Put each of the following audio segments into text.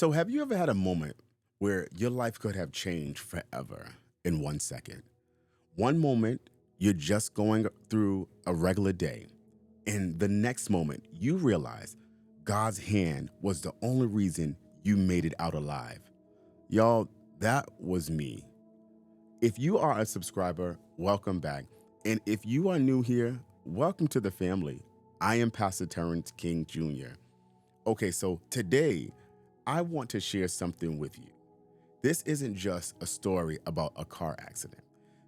So, have you ever had a moment where your life could have changed forever in 1 second? One moment, you're just going through a regular day, and the next moment, you realize God's hand was the only reason you made it out alive. Y'all, that was me. If you are a subscriber, welcome back. And if you are new here, welcome to the family. I am Pastor Terrence King Jr. Okay, so today I want to share something with you. This isn't just a story about a car accident.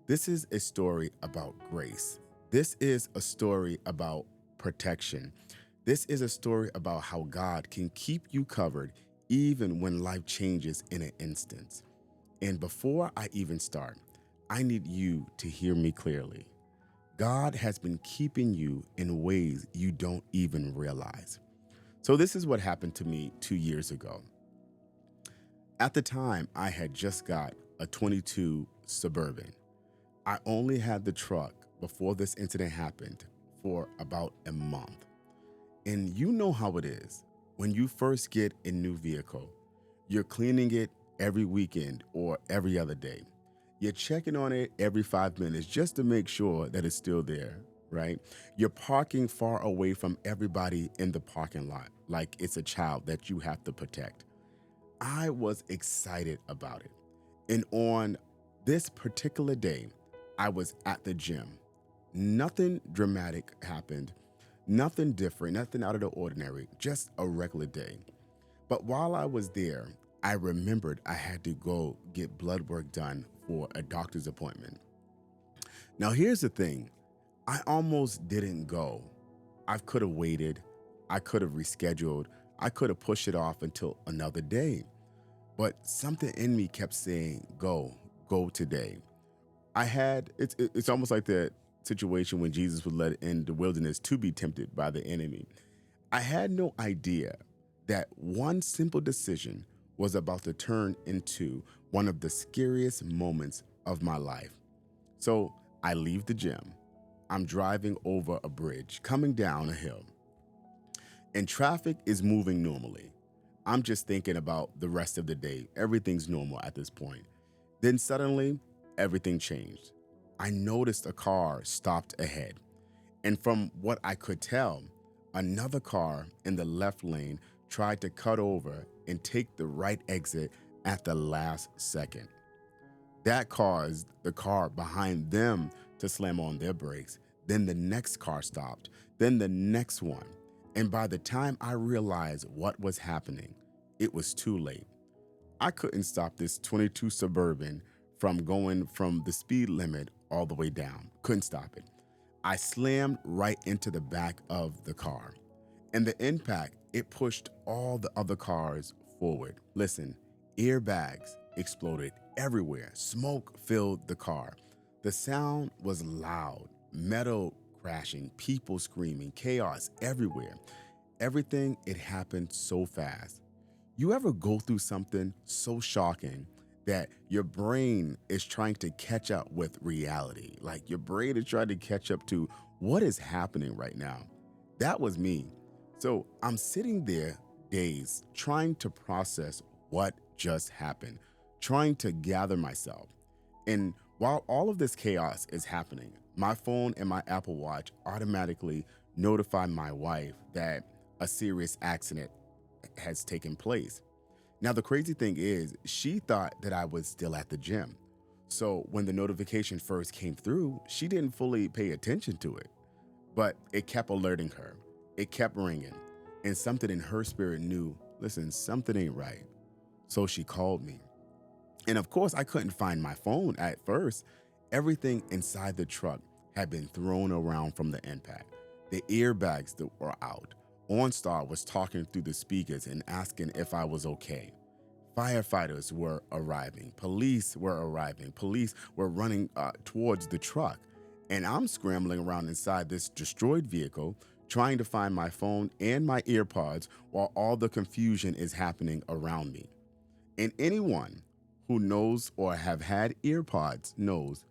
This is a story about grace. This is a story about protection. This is a story about how God can keep you covered even when life changes in an instant. And before I even start, I need you to hear me clearly. God has been keeping you in ways you don't even realize. So, this is what happened to me 2 years ago. At the time, I had just got a 22 Suburban. I only had the truck before this incident happened for about a month. And you know how it is. When you first get a new vehicle, you're cleaning it every weekend or every other day. You're checking on it every 5 minutes just to make sure that it's still there, right? You're parking far away from everybody in the parking lot, like it's a child that you have to protect. I was excited about it. And on this particular day, I was at the gym. Nothing dramatic happened, nothing different, nothing out of the ordinary, just a regular day. But while I was there, I remembered I had to go get blood work done for a doctor's appointment. Now, here's the thing, I almost didn't go. I could have waited, I could have rescheduled, I could have pushed it off until another day. But something in me kept saying, go today. It's almost like that situation when Jesus was led in the wilderness to be tempted by the enemy. I had no idea that one simple decision was about to turn into one of the scariest moments of my life. So I leave the gym. I'm driving over a bridge, coming down a hill, and traffic is moving normally. I'm just thinking about the rest of the day. Everything's normal at this point. Then suddenly, everything changed. I noticed a car stopped ahead. And from what I could tell, another car in the left lane tried to cut over and take the right exit at the last second. That caused the car behind them to slam on their brakes. Then the next car stopped, then the next one. And by the time I realized what was happening, it was too late. I couldn't stop this 22 Suburban from going from the speed limit all the way down. Couldn't stop it. I slammed right into the back of the car. And the impact, it pushed all the other cars forward. Listen, airbags exploded everywhere. Smoke filled the car. The sound was loud, metal crashing, people screaming, chaos everywhere. Everything, it happened so fast. You ever go through something so shocking that your brain is trying to catch up with reality? Like your brain is trying to catch up to what is happening right now. That was me. So I'm sitting there dazed, trying to process what just happened, trying to gather myself. And while all of this chaos is happening, my phone and my Apple Watch automatically notify my wife that a serious accident has taken place. Now, the crazy thing is, she thought that I was still at the gym. So when the notification first came through, she didn't fully pay attention to it, but it kept alerting her. It kept ringing, and something in her spirit knew, listen, something ain't right. So she called me. And of course, I couldn't find my phone at first. Everything inside the truck had been thrown around from the impact. The airbags that were out. OnStar was talking through the speakers and asking if I was okay. Firefighters were arriving. Police were arriving. Police were running towards the truck. And I'm scrambling around inside this destroyed vehicle, trying to find my phone and my earpods while all the confusion is happening around me. And anyone who knows or have had earpods knows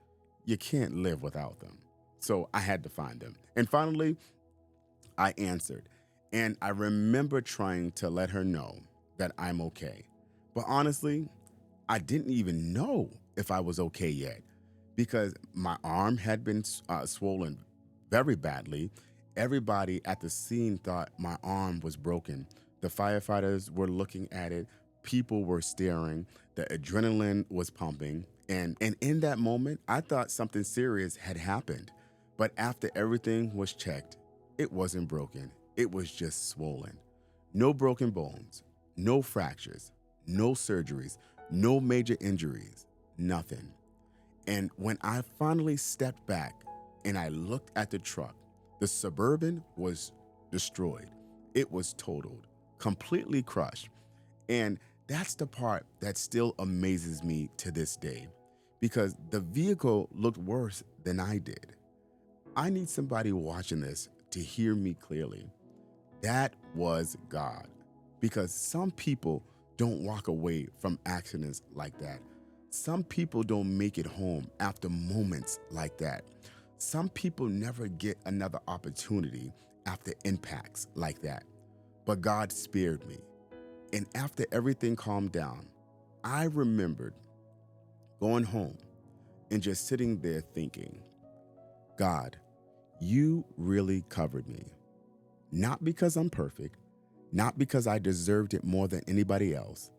you can't live without them. So I had to find them. And finally, I answered. And I remember trying to let her know that I'm okay. But honestly, I didn't even know if I was okay yet because my arm had been swollen very badly. Everybody at the scene thought my arm was broken. The firefighters were looking at it, people were staring, the adrenaline was pumping. And in that moment, I thought something serious had happened. But after everything was checked, it wasn't broken, it was just swollen. No broken bones, no fractures, no surgeries, no major injuries, nothing. And when I finally stepped back and I looked at the truck, the Suburban was destroyed. It was totaled, completely crushed. And that's the part that still amazes me to this day because the vehicle looked worse than I did. I need somebody watching this to hear me clearly. That was God. Because some people don't walk away from accidents like that. Some people don't make it home after moments like that. Some people never get another opportunity after impacts like that. But God spared me. And after everything calmed down, I remembered going home and just sitting there thinking, God, you really covered me. Not because I'm perfect, not because I deserved it more than anybody else,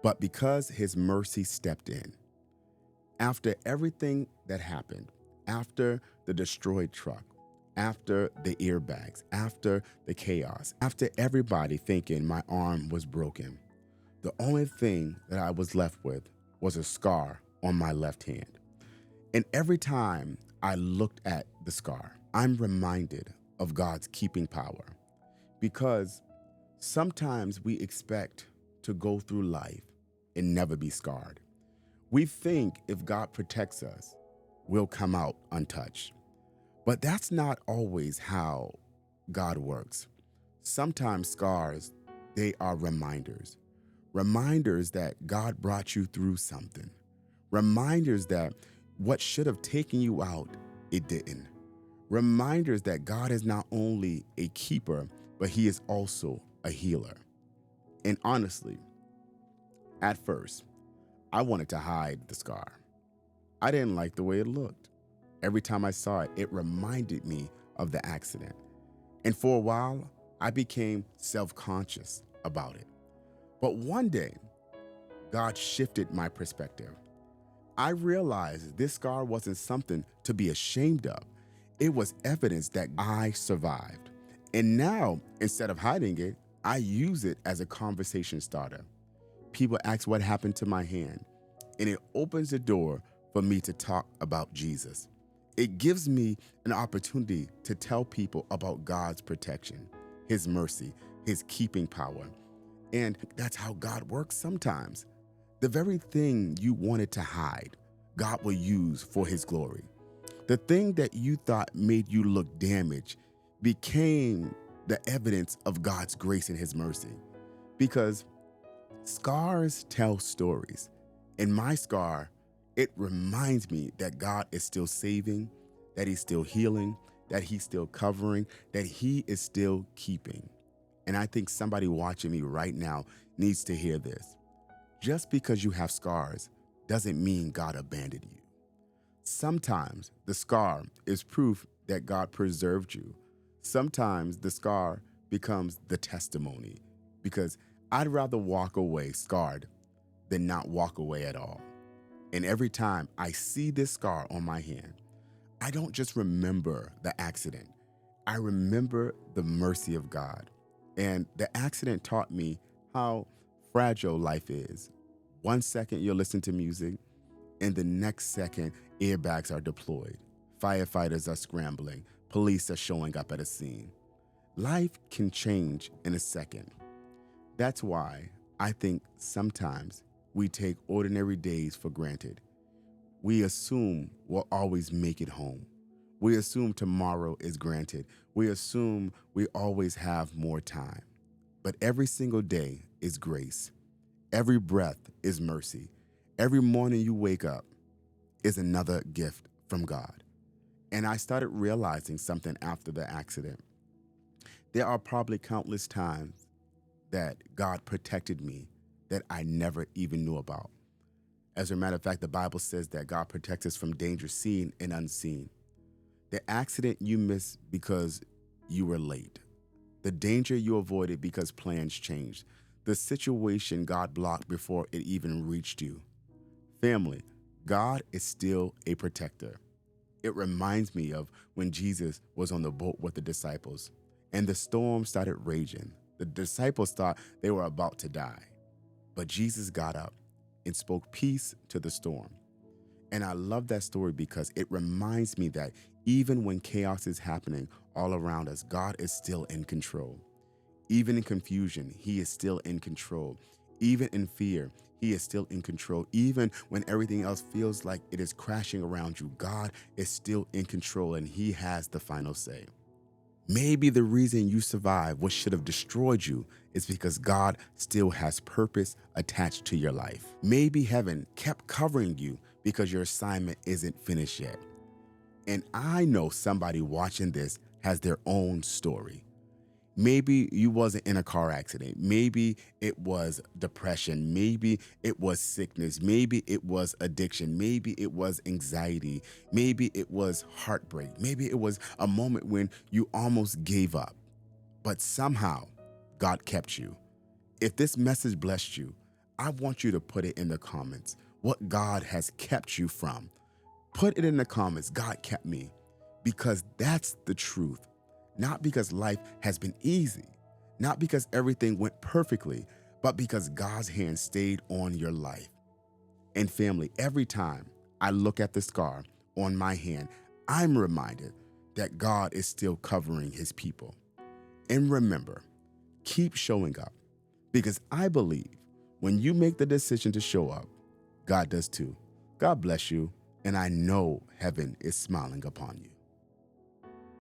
but because His mercy stepped in. After everything that happened, after the destroyed truck, after the airbags, after the chaos, after everybody thinking my arm was broken, the only thing that I was left with was a scar on my left hand. And every time I looked at the scar, I'm reminded of God's keeping power because sometimes we expect to go through life and never be scarred. We think if God protects us, we'll come out untouched. But that's not always how God works. Sometimes scars, they are reminders. Reminders that God brought you through something. Reminders that what should have taken you out, it didn't. Reminders that God is not only a keeper, but He is also a healer. And honestly, at first, I wanted to hide the scar. I didn't like the way it looked. Every time I saw it, it reminded me of the accident. And for a while, I became self-conscious about it. But one day, God shifted my perspective. I realized this scar wasn't something to be ashamed of. It was evidence that I survived. And now, instead of hiding it, I use it as a conversation starter. People ask what happened to my hand, and it opens the door for me to talk about Jesus. It gives me an opportunity to tell people about God's protection, His mercy, His keeping power. And that's how God works sometimes. The very thing you wanted to hide, God will use for His glory. The thing that you thought made you look damaged became the evidence of God's grace and His mercy. Because scars tell stories. And my scar, it reminds me that God is still saving, that He's still healing, that He's still covering, that He is still keeping. And I think somebody watching me right now needs to hear this. Just because you have scars doesn't mean God abandoned you. Sometimes the scar is proof that God preserved you. Sometimes the scar becomes the testimony because I'd rather walk away scarred than not walk away at all. And every time I see this scar on my hand, I don't just remember the accident. I remember the mercy of God. And the accident taught me how fragile life is. 1 second you're listening to music, and the next second airbags are deployed. Firefighters are scrambling. Police are showing up at a scene. Life can change in a second. That's why I think sometimes we take ordinary days for granted. We assume we'll always make it home. We assume tomorrow is granted. We assume we always have more time. But every single day is grace. Every breath is mercy. Every morning you wake up is another gift from God. And I started realizing something after the accident. There are probably countless times that God protected me that I never even knew about. As a matter of fact, the Bible says that God protects us from danger seen and unseen. The accident you missed because you were late. The danger you avoided because plans changed. The situation God blocked before it even reached you. Family, God is still a protector. It reminds me of when Jesus was on the boat with the disciples and the storm started raging. The disciples thought they were about to die, but Jesus got up and spoke peace to the storm. And I love that story because it reminds me that even when chaos is happening all around us, God is still in control. Even in confusion, He is still in control. Even in fear, He is still in control. Even when everything else feels like it is crashing around you, God is still in control and He has the final say. Maybe the reason you survived what should have destroyed you is because God still has purpose attached to your life. Maybe heaven kept covering you because your assignment isn't finished yet. And I know somebody watching this has their own story. Maybe you wasn't in a car accident. Maybe it was depression. Maybe it was sickness. Maybe it was addiction. Maybe it was anxiety. Maybe it was heartbreak. Maybe it was a moment when you almost gave up. But somehow, God kept you. If this message blessed you, I want you to put it in the comments what God has kept you from. Put it in the comments, God kept me, because that's the truth. Not because life has been easy, not because everything went perfectly, but because God's hand stayed on your life. And family, every time I look at the scar on my hand, I'm reminded that God is still covering His people. And remember, keep showing up, because I believe when you make the decision to show up, God does too. God bless you, and I know heaven is smiling upon you.